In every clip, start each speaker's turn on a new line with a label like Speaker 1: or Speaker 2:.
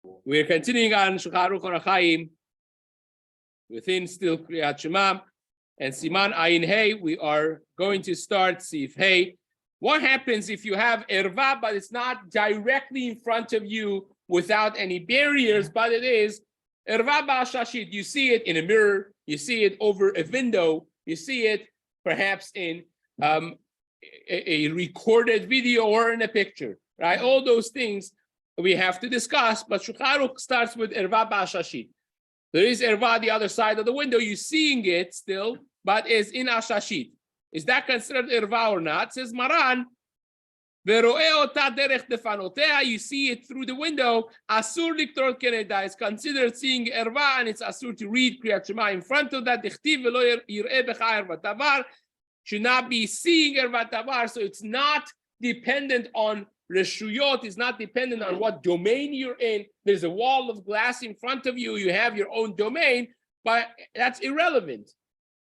Speaker 1: We're continuing on Shulchan Aruch Orach Chaim within still Kriyat Shema and Siman Ayin Hey. We are going to start Seif Hey. What happens if you have erva, but it's not directly in front of you without any barriers, but it is erva ba'ashashit? You see it in a mirror, you see it over a window, you see it perhaps in a recorded video or in a picture, right? All those things we have to discuss, but Shulchan Aruch starts with erva ba'ashashit. There is erva the other side of the window, you're seeing it still, but it's in ashashit. Is that considered erva or not? Says Maran, you see it through the window. Asur liktor keneda is considered seeing erva, and it's asur to read Kriyat Shema in front of that. Should not be seeing erva tavar, so it's not dependent on reshuyot. It's not dependent on what domain you're in. There's a wall of glass in front of you. You have your own domain, but that's irrelevant.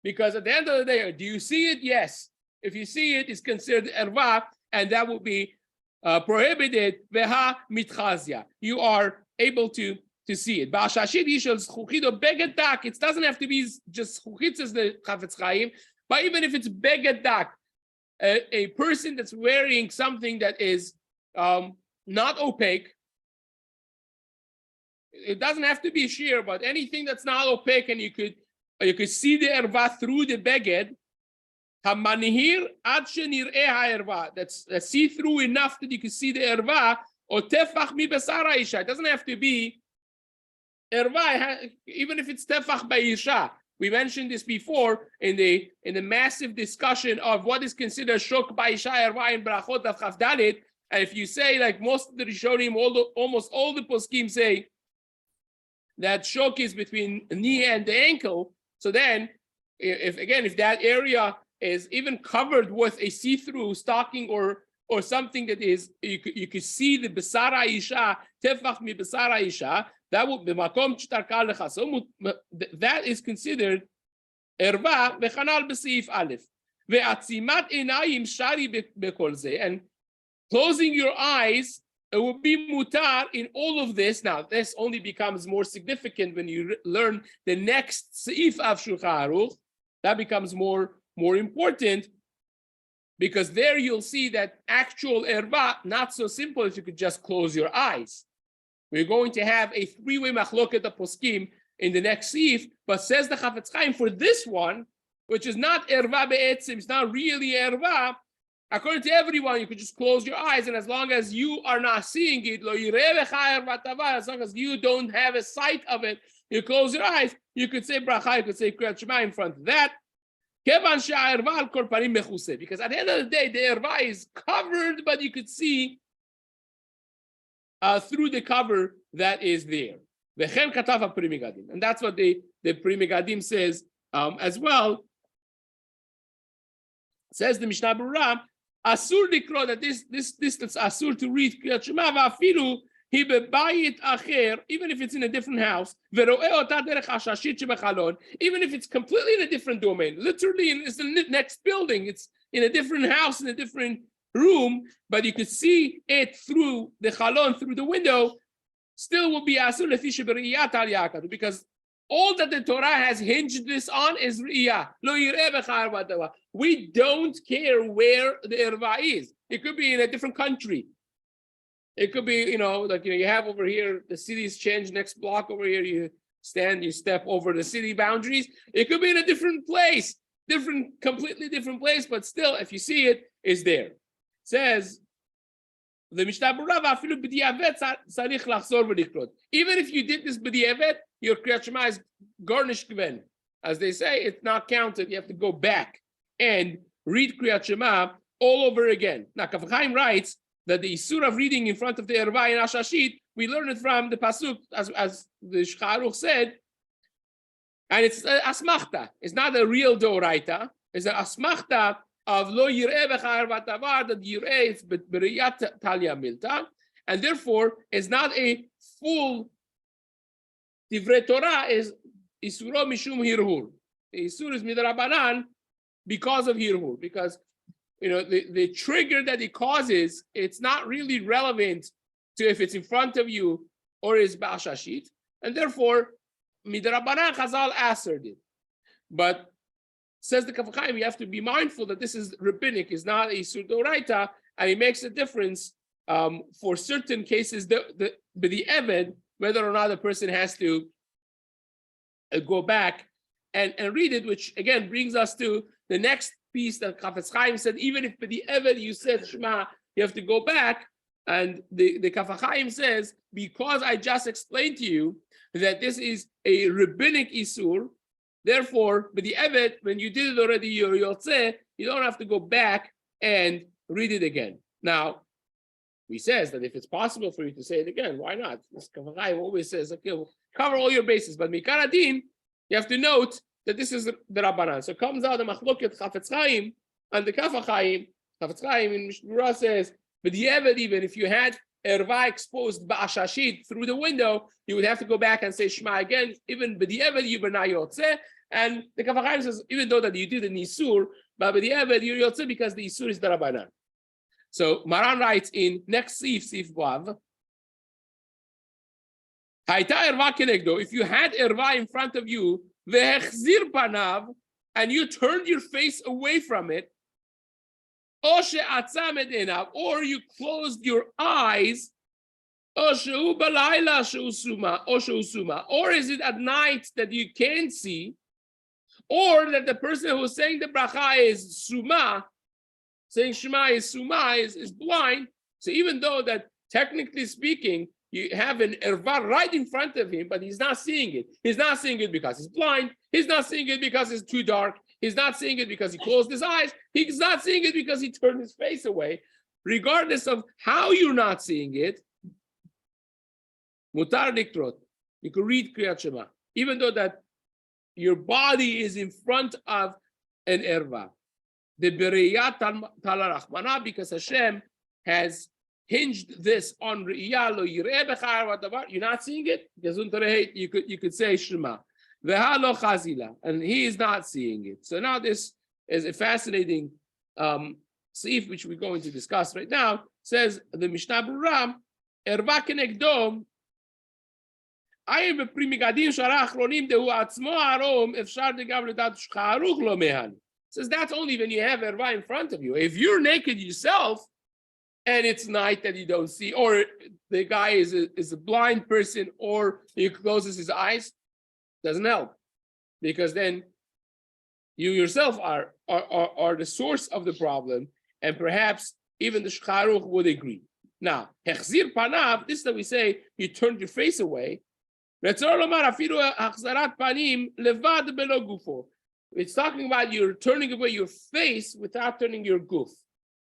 Speaker 1: Because at the end of the day, do you see it? Yes. If you see it, it's considered erva, and that will be prohibited. Veha mitchazia. You are able to see it. It doesn't have to be just chuchit, says the Chafetz Chaim, but even if it's begedak, a person that's wearing something that is not opaque, it doesn't have to be sheer, but anything that's not opaque, and you could see the erva through the beged. Hamanihir ad shenir'eh ha'erva. That's see-through enough that you can see the erva. Or tefach mi besara isha. It doesn't have to be erva, even if it's tefach ba'isha. We mentioned this before in the massive discussion of what is considered shok ba'isha erva in brachot of Chavdalit. And if you say, like most of the Rishonim, almost all the poskim say that shok is between the knee and the ankle. So then, if that area is even covered with a see-through stocking or something that is, you could see the besara isha, tefach mi besara isha, that would be makom shtarka lechasom. That is considered erva v'chanal b'seif aleph ve'atzimat einayim shari bekol ze, and closing your eyes. It will be mutar in all of this. Now, this only becomes more significant when you learn the next Seif of Shulchan Aruch. That becomes more important, because there you'll see that actual erva, not so simple if you could just close your eyes. We're going to have a three-way machloket of poskim in the next Seif, but says the Chafetz Chaim, for this one, which is not erva be'etzim, it's not really erva, according to everyone, you could just close your eyes, and as long as you are not seeing it, as long as you don't have a sight of it, you close your eyes, you could say bracha, you could say Kriyat Shema in front of that. Because at the end of the day, the erva is covered, but you could see through the cover that is there. And that's what the Pri Megadim says as well. Says the Mishna Berurah, asur likro, that this that's asur to read Kriyat Shema, va'afilu hi bebayit acher, even if it's in a different house, vero'eh ota derech hashashit shebechalon, even if it's completely in a different domain, literally it's the next building, it's in a different house, in a different room, but you could see it through the chalon, through the window, still will be asur lefi sheberiyat al yakad, because all that the Torah has hinged this on is Riyah. Lo yireh b'char v'tava. We don't care where the erva is. It could be in a different country. It could be, you have over here, the city's changed, next block over here, you step over the city boundaries. It could be in a different place, completely different place, but still, if you see it, it's there. It says, the Mishna Berurah, even if you did this b'di'avet, your Kriyat Shema is garnished gven. As they say, it's not counted. You have to go back and read Kriyat Shema all over again. Now, Chafetz Chaim writes that the isur of reading in front of the erva in Ashashit, we learn it from the pasuk, as the Shulchan Aruch said, and it's asmachta. It's not a real doraita. It's an asmachta of lo yireh b'char v'tavar, that yireh is beriyat talya milta, and therefore is not a full divrei Torah, is isuro mishum hirhur. The isur is midrabanan because of hirhur, because the trigger that it causes, it's not really relevant to if it's in front of you or is ba'ashashit, and therefore midrabanan Chazal answered it. But says the Kaf HaChaim, you have to be mindful that this is rabbinic, is not a Isur Doraita, and it makes a difference for certain cases. The eved, whether or not the person has to go back and read it, which again brings us to the next piece that Kaf HaChaim said. Even if the eved you said Shema, you have to go back. And the Kaf HaChaim says, because I just explained to you that this is a rabbinic Isur, therefore, but the Evet, when you did it already, your Yotzeh, you don't have to go back and read it again. Now, he says that if it's possible for you to say it again, why not? This Kaf HaChaim always says, okay, we'll cover all your bases. But Mikar Adin, you have to note that this is the Rabbanan. So it comes out the Machloket Chafetz Chaim and the Kaf HaChaim. Chafetz Chaim in Mishna Berurah says, but the Evet, even if you had erva exposed ba'ashashit through the window, you would have to go back and say Shema again. Even b'di'eved you b'na yotzeh. And the Kaf HaChaim says, even though that you did an isur, but b'di'eved you're yotzeh because the isur is the Rabbanan. So Maran writes in next Seif Vav, Hayta erva kenegdo. If you had erva in front of you, ve'echzir panav, and you turned your face away from it, or you closed your eyes, or is it at night that you can't see, or that the person who's saying the bracha is suma, saying Shema is suma, is blind. So even though that technically speaking, you have an erva right in front of him, but he's not seeing it. He's not seeing it because he's blind. He's not seeing it because it's too dark. He's not seeing it because he closed his eyes. He's not seeing it because he turned his face away. Regardless of how you're not seeing it, mutar niktrot. You can read Kriyat Shema, even though that your body is in front of an erva. The bereyat talarachmana, because Hashem has hinged this on re'iyah lo yireh b'char v'davar. You're not seeing it. You could say Shema. And he is not seeing it. So now this is a fascinating Seif, which we're going to discuss right now. Says the Mishna Berurah, erva kenegdom, ayim b'primigadim sharach achronim dehu atzmo arom efshar degav ledat shulchan aruch lo mehan. Says that's only when you have erva in front of you. If you're naked yourself and it's night that you don't see, or the guy is a blind person, or he closes his eyes, doesn't help, because then you yourself are the source of the problem, and perhaps even the Shulchan Aruch would agree. Now, hechzir panav, this that we say, you turned your face away. It's talking about you're turning away your face without turning your guf.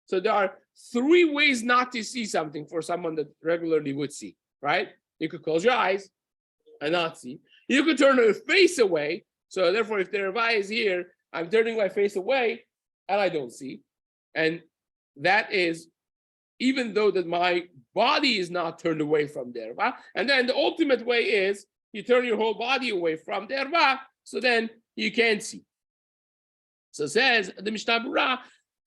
Speaker 1: So there are three ways not to see something for someone that regularly would see, right? You could close your eyes and not see. You could turn your face away. So therefore, if the Rabbi is here, I'm turning my face away and I don't see. And that is, even though that my body is not turned away from the Rabbi. And then the ultimate way is you turn your whole body away from the Rabbi, so then you can't see. So says the Mishna Berurah,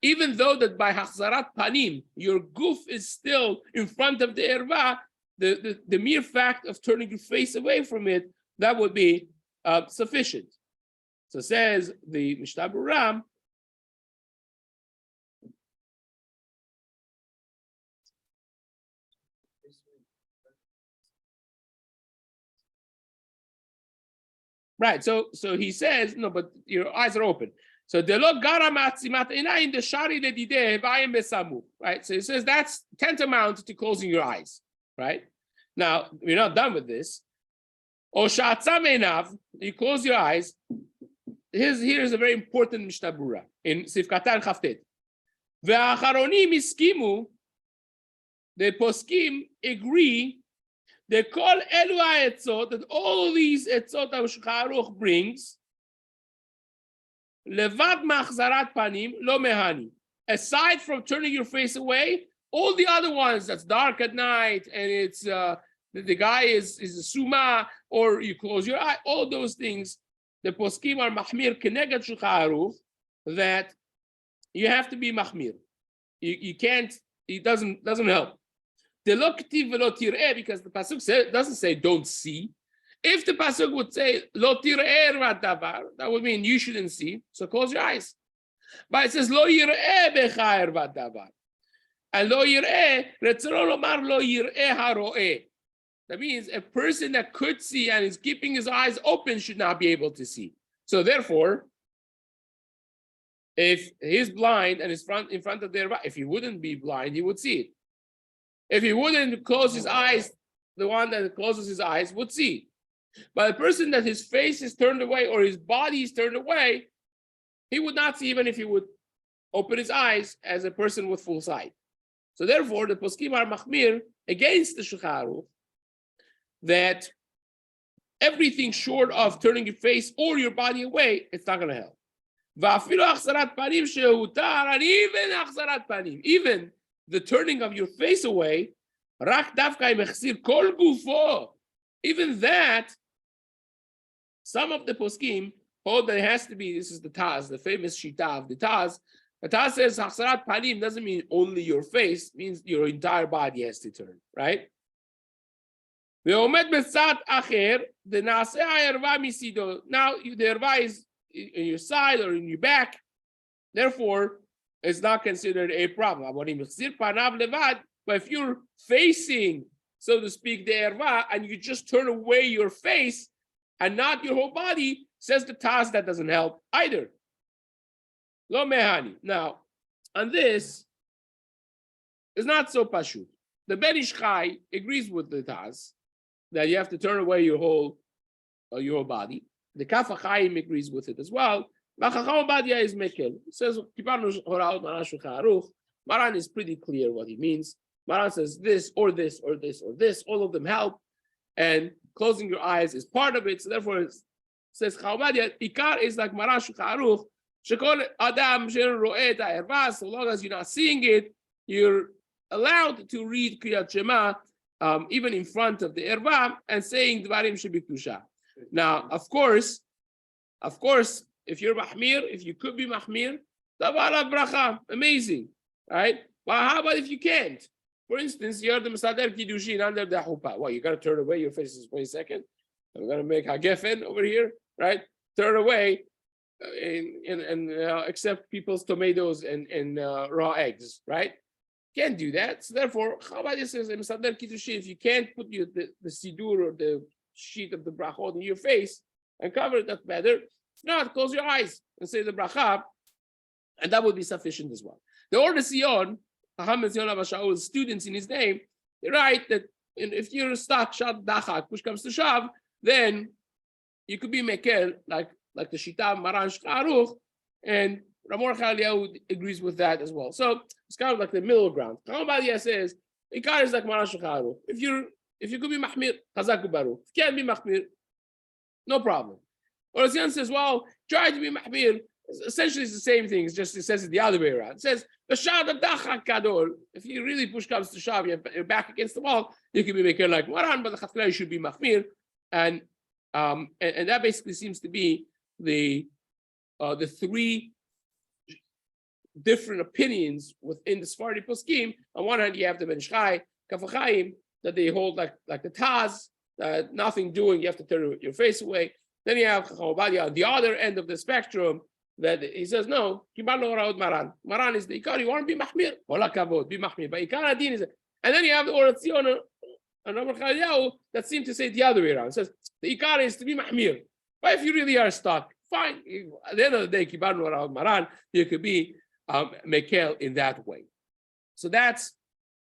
Speaker 1: even though that by Hachzarat Panim, your guf is still in front of the Erva, the mere fact of turning your face away from it, that would be sufficient. So says the Mishna Berurah, right, so he says, no, but your eyes are open. So the lo gara matzimat einayin the shari ledideh v'ayim besamu. Right, so he says that's tantamount to closing your eyes. Right, now we're not done with this. O shatzam einav, you close your eyes. Here's a very important Mishna Berurah in Sif Katan Chavtet. Ve'acharonim iskimu, the poskim agree. They call elu ha'etzot, that all these etzot that Shulchan Aruch brings, levad machzarat panim lo mehani. Aside from turning your face away, all the other ones that's dark at night and it's the guy is a suma, or you close your eye, all those things, the poskim are mahmir keneged Shulchan Aruch, that you have to be mahmir. You can't. It doesn't help. Because the pasuk doesn't say don't see. If the pasuk would say lo tir'eh ervat davar, that would mean you shouldn't see. So close your eyes. But it says lo yir'eh becha ervat davar, and lo yir'eh retzon lomar lo yir'eh haro'eh. That means a person that could see and is keeping his eyes open should not be able to see. So therefore, if he's blind and is in front of the erva, if he wouldn't be blind, he would see it. If he wouldn't close his eyes, the one that closes his eyes would see. But a person that his face is turned away or his body is turned away, he would not see even if he would open his eyes as a person with full sight. So therefore, the poskim are machmir against the Shulchan Aruch that everything short of turning your face or your body away, it's not going to help. Even the turning of your face away, even that, some of the poskim hold that it has to be, this is the Taz, the famous Shita of the Taz. The Taz says Hachsarat Panim doesn't mean only your face, it means your entire body has to turn, right? Now, the erva is in your side or in your back, therefore, it's not considered a problem. But if you're facing, so to speak, the erva, and you just turn away your face and not your whole body, says the Taz, that doesn't help either. Lo mehani. Now, on this, it's not so pashut. The Ben Ish Chai agrees with the Taz that you have to turn away your whole body. The Kaf HaChaim agrees with it as well. Chacham Obadia is mekel. It says Maran is pretty clear what he means. Maran says this or this or this or this. All of them help, and closing your eyes is part of it. So therefore, it says Chaubadia. Ikar is like Maran Shulchan Aruch. Shekol Adam Ro'eh Erva. So long as you're not seeing it, you're allowed to read Kriyat Shema even in front of the erva and saying Dvarim Shebikusha. Now, of course, if you're mahmir, if you could be mahmir, Davar bracha, amazing, right? But how about if you can't? For instance, you're the Masader Kiddushin under the chuppah. Well, you got to turn away your faces. Wait a second. I'm going to make hagefen over here, right? Turn away and accept people's tomatoes and raw eggs, right? Can't do that. So therefore, Chabad says, if you can't put the sidur or the sheet of the brachot in your face and cover it, that's better. If not, close your eyes and say the bracha, and that would be sufficient as well. The Order Sion, Chacham Ben Zion Abba Shaul's students in his name, they write that if you're stuck, shad dachak, push comes to shove, then you could be mekel, like the Shita Maran Shulchan Aruch, and Ramor Chaliyahu agrees with that as well. So it's kind of like the middle ground. Chacham Obadia says, Ikar is like Maran Shulchan Aruch. If you could be mahmir, chazak ubaruch. If you can't be mahmir, no problem. Or Zion says, well, try to be mahmir. Essentially, it's the same thing. It says it the other way around. It says, if you really push comes to shove, you're back against the wall, you can be making like Maran, but the Chatklai should be mahmir. And that basically seems to be the three different opinions within the Sephardi poskim. On one hand, you have the Ben Ish Chai, Kaf HaChaim, that they hold like the Taz, nothing doing, you have to turn your face away. Then you have Chacham Obadia on the other end of the spectrum, that he says, no, Maran. Maran is the Ikar, you want to be mahmir, Ola Kavod, be mahmir. But Ikar Adin is, and then you have the Orah Tzion and Rabbi Chaliyahu that seem to say the other way around. It says, the Ikar is to be mahmir. But if you really are stuck, fine. At the end of the day, Kibarnu Orah Maran, you could be mekel in that way. So that's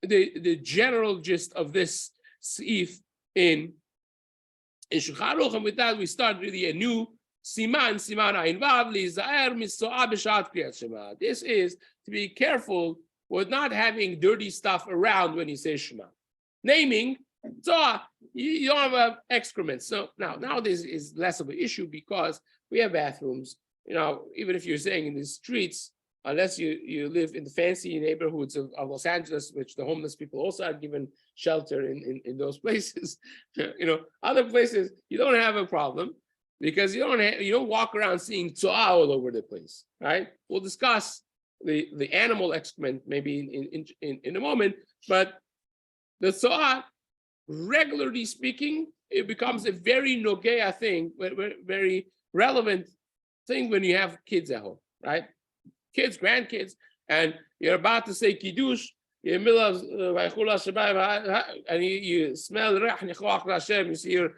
Speaker 1: the general gist of this Seif in Shulchan Aruch, and with that we start really a new Siman Ayin Vav Lizaer Misoah B'Shat Kriyat Shema. This is to be careful with not having dirty stuff around when you say Shema. Naming, so you don't have excrement. So nowadays is less of an issue because we have bathrooms. Even if you're saying in the streets, unless you live in the fancy neighborhoods of Los Angeles, which the homeless people also are given shelter in those places. Other places you don't have a problem because you don't walk around seeing tzoah all over the place, right? We'll discuss the animal excrement maybe in a moment, but The Tzoah, regularly speaking, it becomes a very nogea thing, very relevant thing when you have kids at home, right? Kids, grandkids, and you're about to say Kiddush, you're in the middle of and you smell Hashem, you see your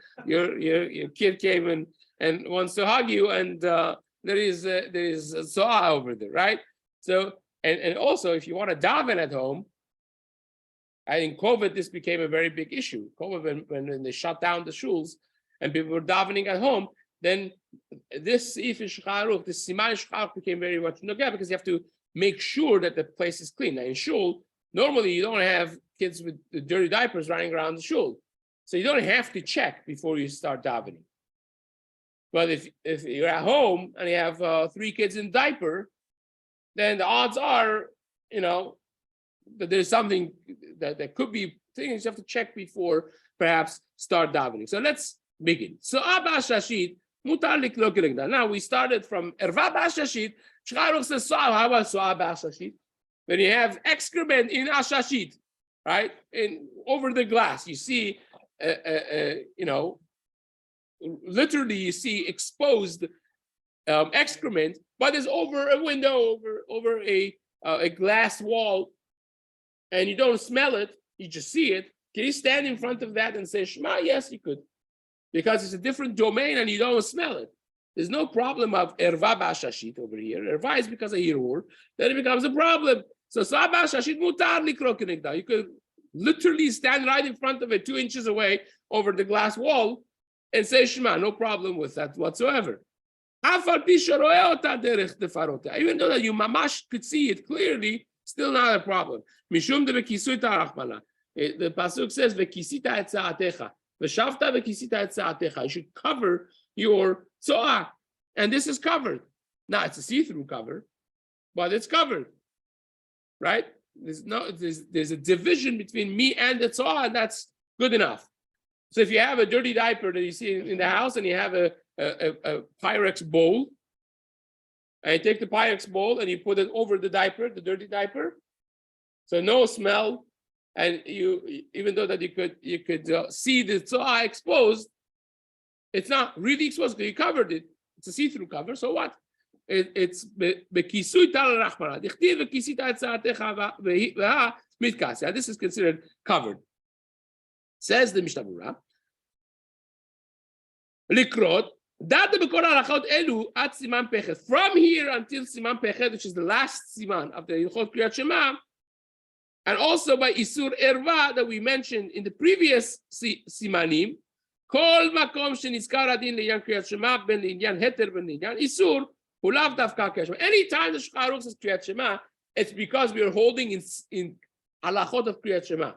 Speaker 1: kid came and wants to hug you, and there is Tzoah over there, right? So, and also, if you want to daven at home, I think COVID, this became a very big issue. COVID, when they shut down the shuls and people were davening at home, then this Seif Shulchan, this Siman Shulchan became very much nogea, because you have to make sure that the place is clean. Now in shul, normally you don't have kids with dirty diapers running around the shul, so you don't have to check before you start davening. But if you're at home and you have 3 kids in diaper, then the odds are, that there's something that could be things you have to check before perhaps start davening. So let's begin. So Abba Shashit, mutar liklok regda. Now we started from Erva Bashashit. Shcharuch says, how about So'a Bashashit? When you have excrement in Ashashit, right? Over the glass, you see, literally you see exposed excrement, but it's over a window, over a glass wall, and you don't smell it, you just see it. Can you stand in front of that and say Shema? Yes, you could, because it's a different domain and you don't smell it. There's no problem of erva b'ashashit over here. Erva is because of hirur, then it becomes a problem. So sa b'ashashit mutar likro kenegda. You could literally stand right in front of it, 2 inches away over the glass wall, and say Shema. No problem with that whatsoever. Even though that you mamash could see it clearly, still not a problem. Mishum de bekisui tarachmana. The pasuk says vekisita et sa'atecha, v'shavta vekisita et sa'atecha. You should cover your tzoah, and this is covered. Now it's a see-through cover, but it's covered, right? There's a division between me and the tzoah, and that's good enough. So if you have a dirty diaper that you see in the house, and you have a Pyrex bowl, and you take the Pyrex bowl and you put it over the diaper, the dirty diaper, so no smell, and even though that you could see the tzoah exposed, it's not really exposed because you covered it. It's a see-through cover. So what? It's bekisui tal rachmana. Dichtiv bekisita etzatecha veha mitkasya. This is considered covered. Says the Mishna Berurah. Likrot. From here until Siman Pechet, which is the last Siman of the Hilchot Kriyat Shema, and also by Isur Erva that we mentioned in the previous Simanim, Kol Makom Shenizkar Adin Le'yan Kriyat Shema Ben Le'yan Heter Ben Le'yan Isur Hulav Davka Kriyat Shema. Anytime the Shulchan Aruch says Kriyat Shema, it's because we are holding in halachot of Kriyat Shema.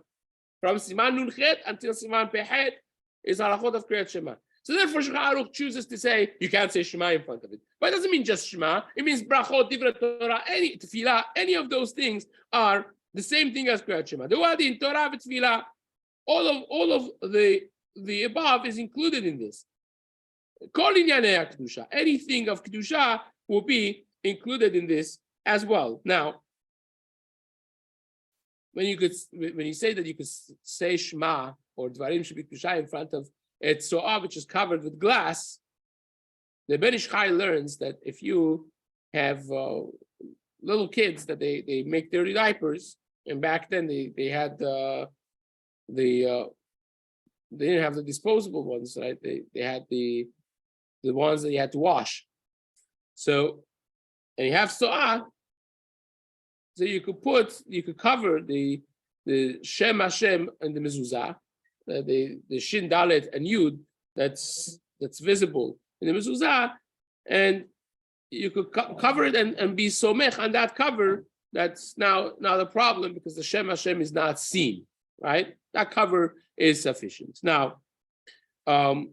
Speaker 1: From Siman Nun Chet until Siman Pechet is halachot of Kriyat Shema. So therefore, Shulchan Aruch chooses to say you can't say Shema in front of it. But it doesn't mean just Shema. It means brachot, divrei Torah, any tefillah, any of those things are the same thing as Kriyat Shema. The word in Torah, tefillah, all of the above is included in this. Kol inyanei kedusha, anything of kedusha will be included in this as well. Now, when you say that you could say Shema or Dvarim should be kedusha in front of a tzoah which is covered with glass, the Ben Ish Chai learns that if you have little kids that they make dirty diapers, and back then they had they didn't have the disposable ones, right? They had the ones that you had to wash. So, and you have tzoah, so you could cover the Shem Hashem and the mezuzah, the Shin Dalet and Yud that's visible in the mezuzah, and you could cover it and be somech on that cover. That's now not a problem because the Shem Hashem is not seen, right? That cover is sufficient. Now, the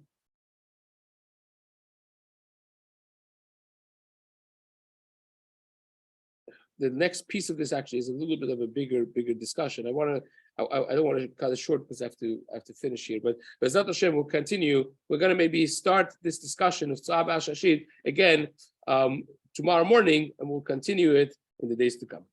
Speaker 1: next piece of this actually is a little bit of a bigger discussion. I don't want to cut it short because I have to finish here. But Bezat Hashem will continue. We're going to maybe start this discussion of Tzoah B'Ashashit again tomorrow morning, and we'll continue it in the days to come.